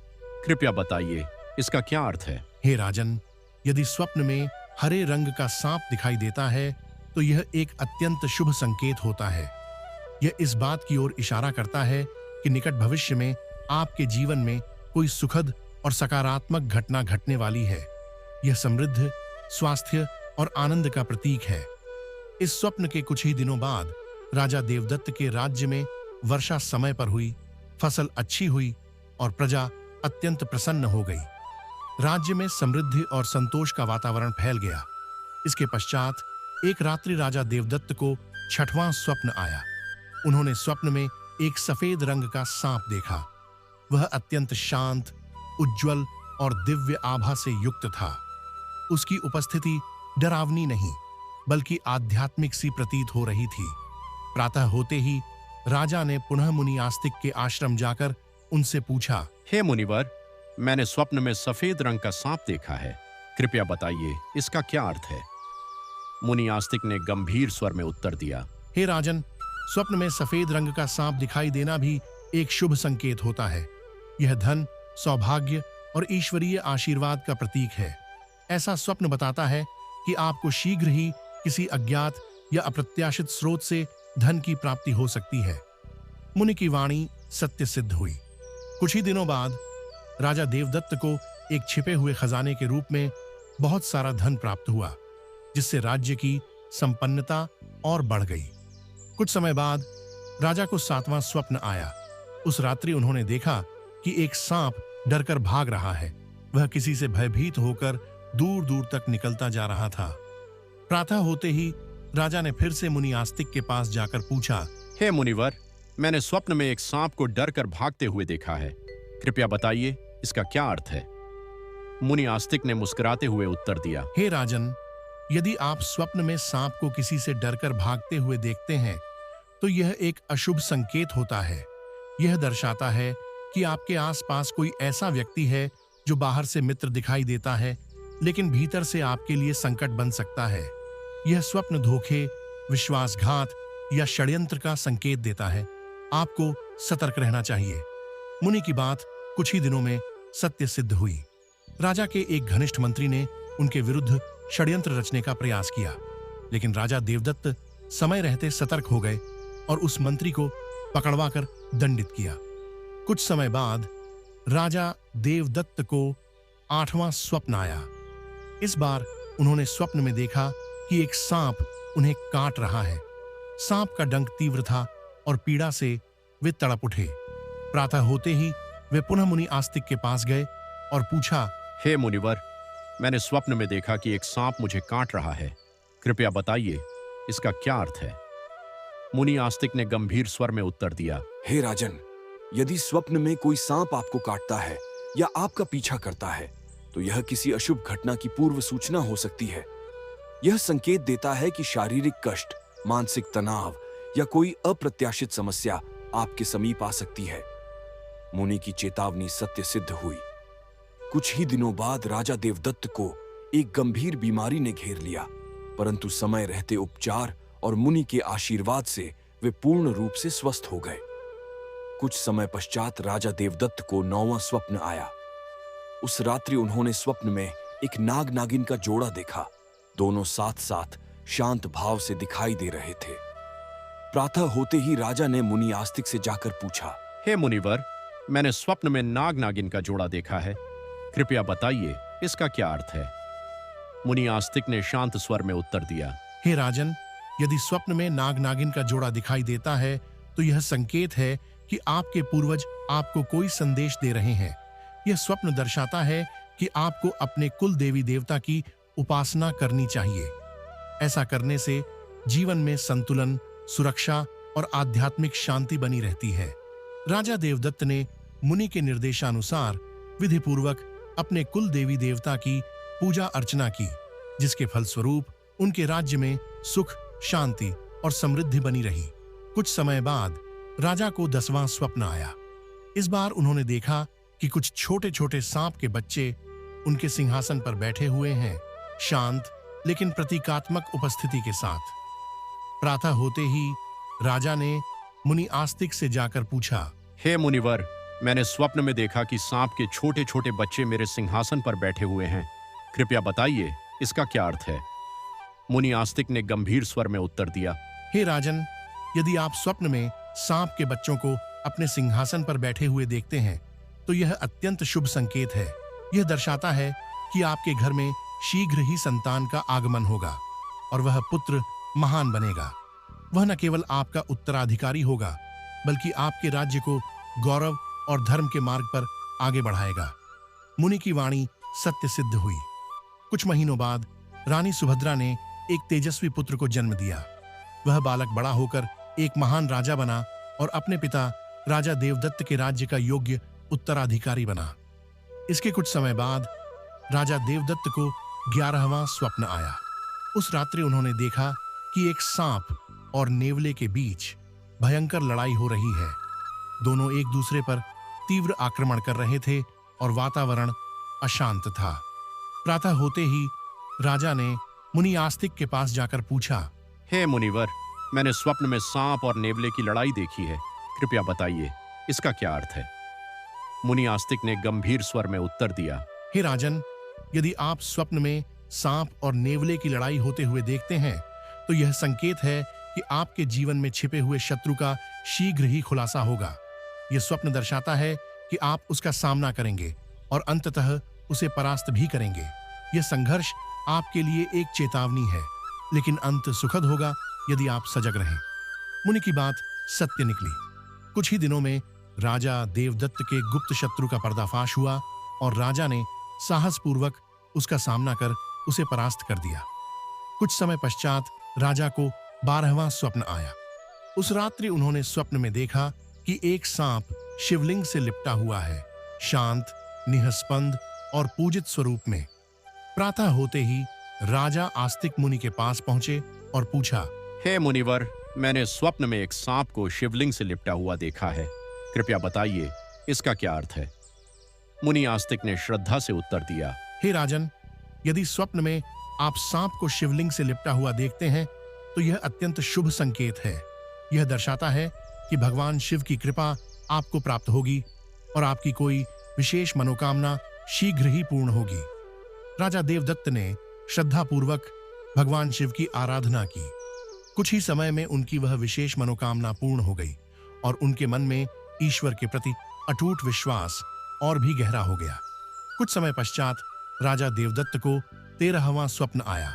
कृपया बताइए, इसका क्या अर्थ है? हे राजन, यदि स्वप्न में हरे रंग का सांप दिखाई देता है तो यह एक अत्यंत शुभ संकेत होता है। यह इस बात की ओर इशारा करता है कि निकट भविष्य में आपके जीवन में कोई सुखद और सकारात्मक घटना घटने वाली है। यह समृद्ध, स्वास्थ्य और आनंद का प्रतीक है। इस स्वप्न के कुछ ही दिनों बाद राजा देवदत्त के राज्य में वर्षा समय पर हुई, फसल अच्छी हुई और प्रजा अत्यंत प्रसन्न हो गई। राज्य में समृद्धि और संतोष का वातावरण फैल गया। इसके पश्चात एक रात्रि राजा देवदत्त को 6वां स्वप्न आया। उन्होंने स्वप्न में एक सफेद रंग का सांप देखा। वह अत्यंत शांत, उज्ज्वल और दिव्य आभा से युक्त था। उसकी उपस्थिति डरावनी नहीं, बल्कि आध्यात्मिक सी प्रतीत हो रही थी। प्रातः होते ही राजा ने पुनः मुनि आस्तिक के आश्रम जाकर उनसे पूछा, हे मुनिवर, मैंने स्वप्न में सफेद रंग का सांप देखा है। कृपया बताइए, इसका क्या अर्थ है? मुनि आस्तिक ने गंभीर स्वर में उत्तर दिया, हे राजन, स्वप्न में सफेद रंग का सांप दिखाई देना भी एक शुभ संकेत होता है। यह धन, सौभाग्य और ईश्वरीय आशीर्वाद का प्रतीक है। ऐसा स्वप्न बताता है कि आपको शीघ्र ही किसी अज्ञात या अप्रत्याशित स्रोत से धन की प्राप्ति हो सकती है। मुनि की वाणी सत्य सिद्ध हुई। कुछ ही दिनों बाद राजा देवदत्त को एक छिपे हुए खजाने के रूप में बहुत सारा धन प्राप्त हुआ, जिससे राज्य की संपन्नता और बढ़ गई। कुछ समय बाद राजा को 7वां स्वप्न आया। उस रात्रि उन्होंने देखा कि एक सांप डरकर भाग रहा है। वह किसी से भयभीत होकर दूर दूर तक निकलता जा रहा था। प्रातः होते ही राजा ने फिर से मुनि आस्तिक के पास जाकर पूछा, हे मुनिवर, मैंने स्वप्न में एक सांप को डरकर भागते हुए देखा है। कृपया बताइए, इसका क्या अर्थ है? मुनि आस्तिक ने मुस्कुराते हुए उत्तर दिया, हे राजन, यदि आप स्वप्न में सांप को किसी से डरकर भागते हुए देखते हैं तो यह एक अशुभ संकेत होता है। यह दर्शाता है कि आपके आसपास कोई ऐसा व्यक्ति है जो बाहर से मित्र दिखाई देता है, लेकिन भीतर से आपके लिए संकट बन सकता है। यह स्वप्न धोखे, विश्वासघात या षड्यंत्र का संकेत देता है। आपको सतर्क रहना चाहिए। मुनि की बात कुछ ही दिनों में सत्य सिद्ध हुई। राजा के एक घनिष्ठ मंत्री ने उनके विरुद्ध षड्यंत्र रचने का प्रयास किया, लेकिन राजा देवदत्त समय रहते सतर्क हो गए और उस मंत्री को पकड़वाकर दंडित किया। कुछ समय बाद राजा देवदत्त को 8वां स्वप्न आया। इस बार उन्होंने स्वप्न में देखा कि एक सांप उन्हें काट रहा है। सांप का डंक तीव्र था और पीड़ा से वे तड़प उठे। प्रातः होते ही वे पुनः मुनि आस्तिक के पास गए और पूछा, हे मुनिवर, मैंने स्वप्न में देखा कि एक सांप मुझे काट रहा है। कृपया बताइए, इसका क्या अर्थ है? मुनि आस्तिक ने गंभीर स्वर में उत्तर दिया, हे राजन, यदि स्वप्न में कोई सांप आपको काटता है या आपका पीछा करता है तो यह किसी अशुभ घटना की पूर्व सूचना हो सकती है। यह संकेत देता है कि शारीरिक कष्ट, मानसिक तनाव या कोई अप्रत्याशित समस्या आपके समीप आ सकती है। मुनि की चेतावनी सत्य सिद्ध हुई। कुछ ही दिनों बाद राजा देवदत्त को एक गंभीर बीमारी ने घेर लिया, परंतु समय रहते उपचार और मुनि के आशीर्वाद से वे पूर्ण रूप से स्वस्थ हो गए। कुछ समय पश्चात राजा देवदत्त को 9वां स्वप्न आया। उस रात्रि उन्होंने स्वप्न में एक नाग नागिन का जोड़ा देखा। दोनों साथ साथ शांत भाव से दिखाई दे रहे थे। प्रातः होते ही राजा ने मुनि आस्तिक से जाकर पूछा, हे मुनिवर, मैंने स्वप्न में नाग नागिन का जोड़ा देखा है, कृपया बताइए इसका क्या अर्थ है? मुनि आस्तिक ने शांत स्वर में उत्तर दिया, हे राजन, यदि स्वप्न में नाग नागिन का जोड़ा दिखाई देता है तो यह संकेत है कि आपके पूर्वज आपको कोई संदेश दे रहे हैं। यह स्वप्न दर्शाता है कि आपको अपने कुल देवी देवता की उपासना करनी चाहिए। ऐसा करने से जीवन में संतुलन, सुरक्षा और आध्यात्मिक शांति बनी रहती है। राजा देवदत्त ने मुनि के निर्देशानुसार विधिपूर्वक अपने कुल देवी देवता की पूजा अर्चना की, जिसके फलस्वरूप उनके राज्य में सुख, शांति और समृद्धि बनी रही। कुछ समय बाद राजा को 10वां स्वप्न आया। इस बार उन्होंने देखा कि कुछ छोटे छोटे सांप के बच्चे उनके सिंहासन पर बैठे हुए हैं, शांत लेकिन प्रतीकात्मक उपस्थिति के साथ। प्रातः होते ही राजा ने मुनि आस्तिक से जाकर पूछा, हे मुनिवर, मैंने स्वप्न में देखा कि सांप के छोटे छोटे बच्चे मेरे सिंहासन पर बैठे हुए हैं, कृपया बताइए इसका क्या अर्थ है? मुनि आस्तिक ने गंभीर स्वर में उत्तर दिया, हे राजन, यदि आप स्वप्न में सांप के बच्चों को अपने सिंहासन पर बैठे हुए देखते हैं तो यह अत्यंत शुभ संकेत है। यह दर्शाता है कि आपके घर में शीघ्र ही संतान का आगमन होगा और वह पुत्र महान बनेगा। वह न केवल आपका उत्तराधिकारी होगा बल्कि आपके राज्य को गौरव और धर्म के मार्ग पर आगे बढ़ाएगा। मुनि की वाणी सत्य सिद्ध हुई। कुछ महीनों बाद रानी सुभद्रा ने एक तेजस्वी पुत्र को जन्म दिया। वह बालक बड़ा होकर एक महान राजा बना और अपने पिता राजा देवदत्त के राज्य का योग्य उत्तराधिकारी बना। इसके कुछ समय बाद राजा देवदत्त को 11वां स्वप्न आया। उस रात्रि उन्होंने देखा कि एक सांप और नेवले के बीच भयंकर लड़ाई हो रही है। दोनों एक दूसरे पर तीव्र आक्रमण कर रहे थे और वातावरण अशांत था। प्रातः होते ही राजा ने मुनि आस्तिक के पास जाकर पूछा, हे मुनिवर, मैंने स्वप्न में सांप और नेवले की लड़ाई देखी है, कृपया बताइए इसका क्या अर्थ है? मुनि आस्तिक ने गंभीर स्वर में उत्तर दिया, हे राजन, यदि आप स्वप्न में सांप और नेवले की लड़ाई होते हुए देखते हैं तो यह संकेत है कि आपके जीवन में छिपे हुए शत्रु का शीघ्र ही खुलासा होगा। यह स्वप्न दर्शाता है कि आप उसका सामना करेंगे और अंततः उसे परास्त भी करेंगे। यह संघर्ष आपके लिए एक चेतावनी है, लेकिन अंत सुखद होगा यदि आप सजग रहें। मुनि की बात सत्य निकली। कुछ ही दिनों में राजा देवदत्त के गुप्त शत्रु का पर्दाफाश हुआ और राजा ने साहसपूर्वक उसका सामना कर उसे परास्त कर दिया। कुछ समय पश्चात राजा को 12वां स्वप्न आया। उस रात्रि उन्होंने स्वप्न में देखा कि एक सांप शिवलिंग से लिपटा हुआ है, शांत, निःस्पंद और पूजित स्वरूप में। प्रातः होते ही राजा आस्तिक मुनि के पास पहुंचे और पूछा, हे मुनिवर, मैंने स्वप्न में एक सांप को शिवलिंग से लिपटा हुआ देखा है, कृपया बताइए इसका क्या अर्थ है? मुनि आस्तिक ने श्रद्धा से उत्तर दिया, हे राजन, यदि स्वप्न में आप सांप को शिवलिंग से लिपटा हुआ देखते हैं तो यह अत्यंत शुभ संकेत है। यह दर्शाता है कि भगवान शिव की कृपा आपको प्राप्त होगी और आपकी कोई विशेष मनोकामना शीघ्र ही पूर्ण होगी। राजा देवदत्त ने श्रद्धापूर्वक भगवान शिव की आराधना की। कुछ ही समय में उनकी वह विशेष मनोकामना पूर्ण हो गई और उनके मन में ईश्वर के प्रति अटूट विश्वास और भी गहरा हो गया। कुछ समय पश्चात राजा देवदत्त को 13वां स्वप्न आया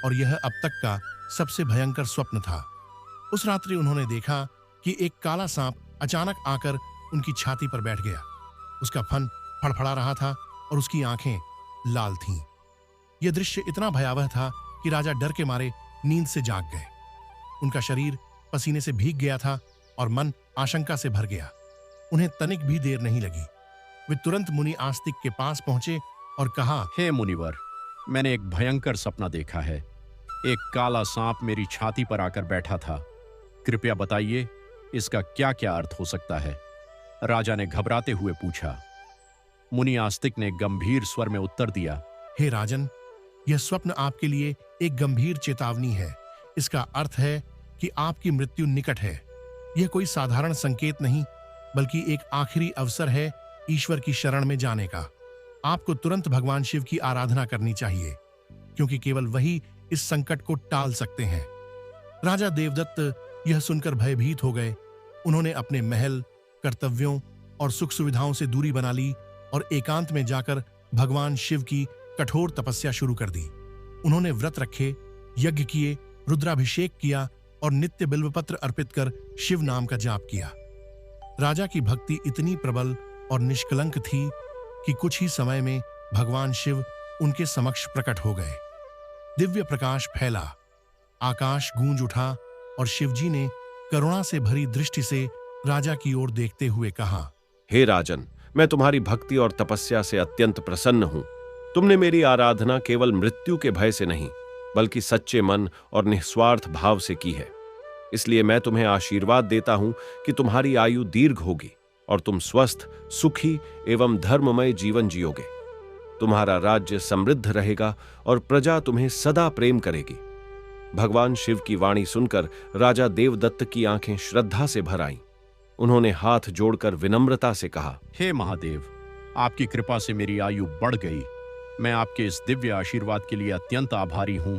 और यह अब तक का सबसे भयंकर स्वप्न था। उस रात्रि उन्होंने देखा कि एक काला सांप अचानक आकर उनकी छाती पर बैठ गया। उसका फन फड़फड़ा रहा था और उसकी आंखें लाल थीं। यह दृश्य इतना भयावह था कि राजा डर के मारे नींद से जाग गए। उनका शरीर पसीने से भीग गया था और मन आशंका से भर गया। उन्हें तनिक भी देर नहीं लगी। वे तुरंत मुनि आस्तिक के पास पहुंचे और कहा, हे मुनिवर, मैंने एक भयंकर सपना देखा है। एक काला सांप मेरी छाती पर आकर बैठा था। कृपया बताइए इसका क्या क्या अर्थ हो सकता है? राजा ने घबराते हुए पूछा। मुनि आस्तिक ने गंभीर स्वर में उत्तर दिया, हे राजन, यह स्वप्न आपके लिए एक गंभीर चेतावनी है। इसका अर्थ है कि आपकी मृत्यु निकट है। यह कोई साधारण संकेत नहीं, बल्कि एक आखिरी अवसर है ईश्वर की शरण में जाने का। आपको तुरंत भगवान शिव की आराधना करनी चाहिए, क्योंकि केवल वही इस संकट को टाल सकते हैं। राजा देवदत्त यह सुनकर भयभीत हो गए। उन्होंने अपने महल, कर्तव्यों और सुख सुविधाओं से दूरी बना ली और एकांत में जाकर भगवान शिव की कठोर तपस्या शुरू कर दी। उन्होंने व्रत रखे, यज्ञ किए, रुद्राभिषेक किया और नित्य बिल्वपत्र अर्पित कर शिव नाम का जाप किया। राजा की भक्ति इतनी प्रबल और निष्कलंक थी कि कुछ ही समय में भगवान शिव उनके समक्ष प्रकट हो गए। दिव्य प्रकाश फैला, आकाश गूंज उठा और शिवजी ने करुणा से भरी दृष्टि से राजा की ओर देखते हुए कहा, हे राजन, मैं तुम्हारी भक्ति और तपस्या से अत्यंत प्रसन्न हूं। तुमने मेरी आराधना केवल मृत्यु के भय से नहीं, बल्कि सच्चे मन और निस्वार्थ भाव से की है। इसलिए मैं तुम्हें आशीर्वाद देता हूं कि तुम्हारी आयु दीर्घ होगी और तुम स्वस्थ, सुखी एवं धर्ममय जीवन जियोगे। तुम्हारा राज्य समृद्ध रहेगा और प्रजा तुम्हें सदा प्रेम करेगी। भगवान शिव की वाणी सुनकर राजा देवदत्त की आंखें श्रद्धा से भर आईं। उन्होंने हाथ जोड़कर विनम्रता से कहा, हे महादेव, आपकी कृपा से मेरी आयु बढ़ गई। मैं आपके इस दिव्य आशीर्वाद के लिए अत्यंत आभारी हूं।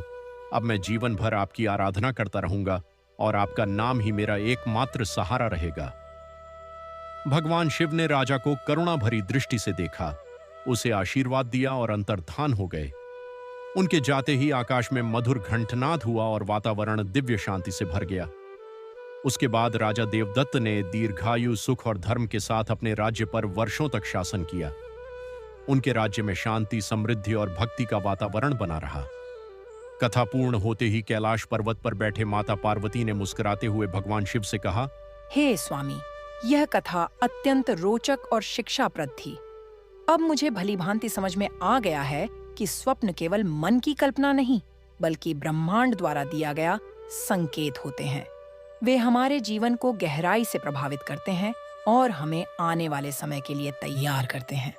अब मैं जीवन भर आपकी आराधना करता रहूंगा और आपका नाम ही मेरा एकमात्र सहारा रहेगा। भगवान शिव ने राजा को करुणा भरी दृष्टि से देखा, उसे आशीर्वाद दिया और अंतर्धान हो गए। उनके जाते ही आकाश में मधुर घंटनाद हुआ और वातावरण दिव्य शांति से भर गया। उसके बाद राजा देवदत्त ने दीर्घायु, सुख और धर्म के साथ अपने राज्य पर वर्षों तक शासन किया। उनके राज्य में शांति, समृद्धि और भक्ति का वातावरण बना रहा। कथा पूर्ण होते ही कैलाश पर्वत पर बैठे माता पार्वती ने मुस्कुराते हुए भगवान शिव से कहा, हे स्वामी, यह कथा अत्यंत रोचक और शिक्षाप्रद थी। अब मुझे भलीभांति समझ में आ गया है कि स्वप्न केवल मन की कल्पना नहीं, बल्कि ब्रह्मांड द्वारा दिया गया संकेत होते हैं। वे हमारे जीवन को गहराई से प्रभावित करते हैं और हमें आने वाले समय के लिए तैयार करते हैं।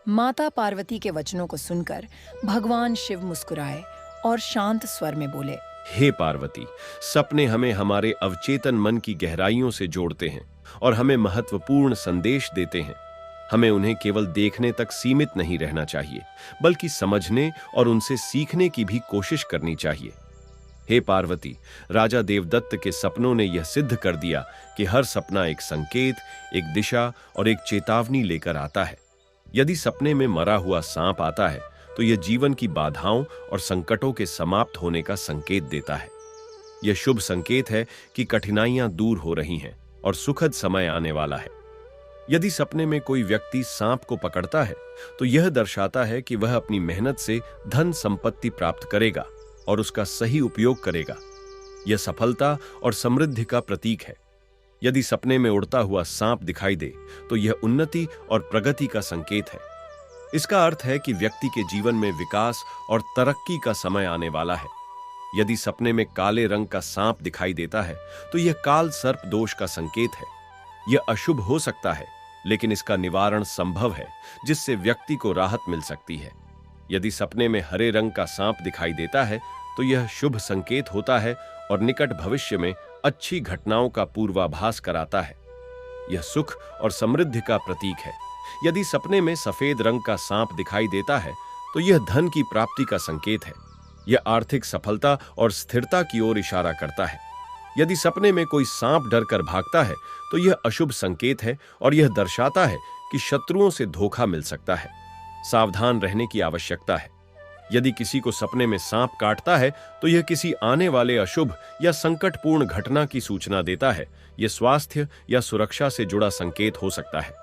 माता पार्वती के वचनों को सुनकर भगवान शिव मुस्कुराए और शांत स्वर में बोले, हे पार्वती, सपने हमें हमारे अवचेतन मन की गहराइयों से जोड़ते हैं और हमें महत्वपूर्ण संदेश देते हैं। हमें उन्हें केवल देखने तक सीमित नहीं रहना चाहिए, बल्कि समझने और उनसे सीखने की भी कोशिश करनी चाहिए। हे पार्वती, राजा देवदत्त के सपनों ने यह सिद्ध कर दिया कि हर सपना एक संकेत, एक दिशा और एक चेतावनी लेकर आता है। यदि सपने में मरा हुआ सांप आता है तो यह जीवन की बाधाओं और संकटों के समाप्त होने का संकेत देता है। यह शुभ संकेत है कि कठिनाइयां दूर हो रही हैं और सुखद समय आने वाला है। यदि सपने में कोई व्यक्ति सांप को पकड़ता है तो यह दर्शाता है कि वह अपनी मेहनत से धन संपत्ति प्राप्त करेगा और उसका सही उपयोग करेगा। यह सफलता और समृद्धि का प्रतीक है। यदि सपने में उड़ता हुआ सांप दिखाई दे तो यह उन्नति और प्रगति का संकेत है। इसका अर्थ है कि व्यक्ति के जीवन में विकास और तरक्की का समय आने वाला है। यदि सपने में काले रंग का सांप दिखाई देता है तो यह काल सर्प दोष का संकेत है। यह अशुभ हो सकता है, लेकिन इसका निवारण संभव है, जिससे व्यक्ति को राहत मिल सकती है। यदि सपने में हरे रंग का सांप दिखाई देता है तो यह शुभ संकेत होता है और निकट भविष्य में अच्छी घटनाओं का पूर्वाभास कराता है। यह सुख और समृद्धि का प्रतीक है। यदि सपने में सफेद रंग का सांप दिखाई देता है तो यह धन की प्राप्ति का संकेत है। यह आर्थिक सफलता और स्थिरता की ओर इशारा करता है। यदि सपने में कोई सांप डर कर भागता है तो यह अशुभ संकेत है और यह दर्शाता है कि शत्रुओं से धोखा मिल सकता है। सावधान रहने की आवश्यकता है। यदि किसी को सपने में सांप काटता है तो यह किसी आने वाले अशुभ या संकटपूर्ण घटना की सूचना देता है। यह स्वास्थ्य या सुरक्षा से जुड़ा संकेत हो सकता है।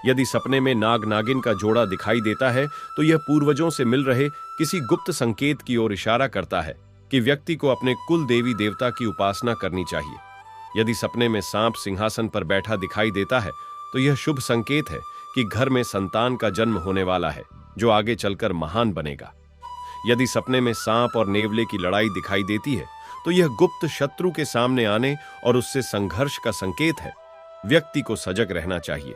यदि सपने में नाग नागिन का जोड़ा दिखाई देता है तो यह पूर्वजों से मिल रहे किसी गुप्त संकेत की ओर इशारा करता है कि व्यक्ति को अपने कुल देवी देवता की उपासना करनी चाहिए। यदि सपने में सांप सिंहासन पर बैठा दिखाई देता है तो यह शुभ संकेत है कि घर में संतान का जन्म होने वाला है, जो आगे चलकर महान बनेगा। यदि सपने में सांप और नेवले की लड़ाई दिखाई देती है तो यह गुप्त शत्रु के सामने आने और उससे संघर्ष का संकेत है। व्यक्ति को सजग रहना चाहिए।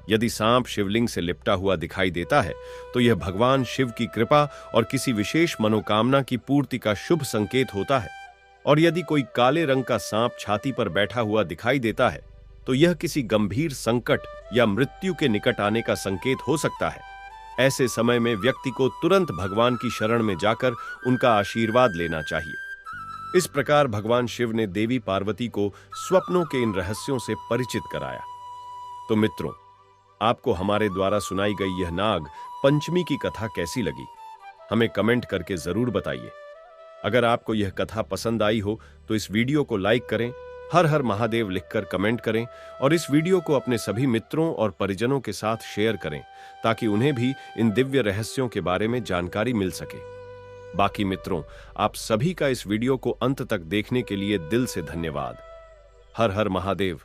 यदि सांप शिवलिंग से लिपटा हुआ दिखाई देता है तो यह भगवान शिव की कृपा और किसी विशेष मनोकामना की पूर्ति का शुभ संकेत होता है। और यदि कोई काले रंग का सांप छाती पर बैठा हुआ दिखाई देता है तो यह किसी गंभीर संकट या मृत्यु के निकट आने का संकेत हो सकता है। ऐसे समय में व्यक्ति को तुरंत भगवान की शरण में जाकर उनका आशीर्वाद लेना चाहिए। इस प्रकार भगवान शिव ने देवी पार्वती को स्वप्नों के इन रहस्यों से परिचित कराया। तो मित्रों, आपको हमारे द्वारा सुनाई गई यह नाग पंचमी की कथा कैसी लगी? हमें कमेंट करके जरूर बताइए। अगर आपको यह कथा पसंद आई हो तो इस वीडियो को लाइक करें, हर हर महादेव लिखकर कमेंट करें और इस वीडियो को अपने सभी मित्रों और परिजनों के साथ शेयर करें ताकि उन्हें भी इन दिव्य रहस्यों के बारे में जानकारी मिल सके। बाकी मित्रों, आप सभी का इस वीडियो को अंत तक देखने के लिए दिल से धन्यवाद। हर हर महादेव।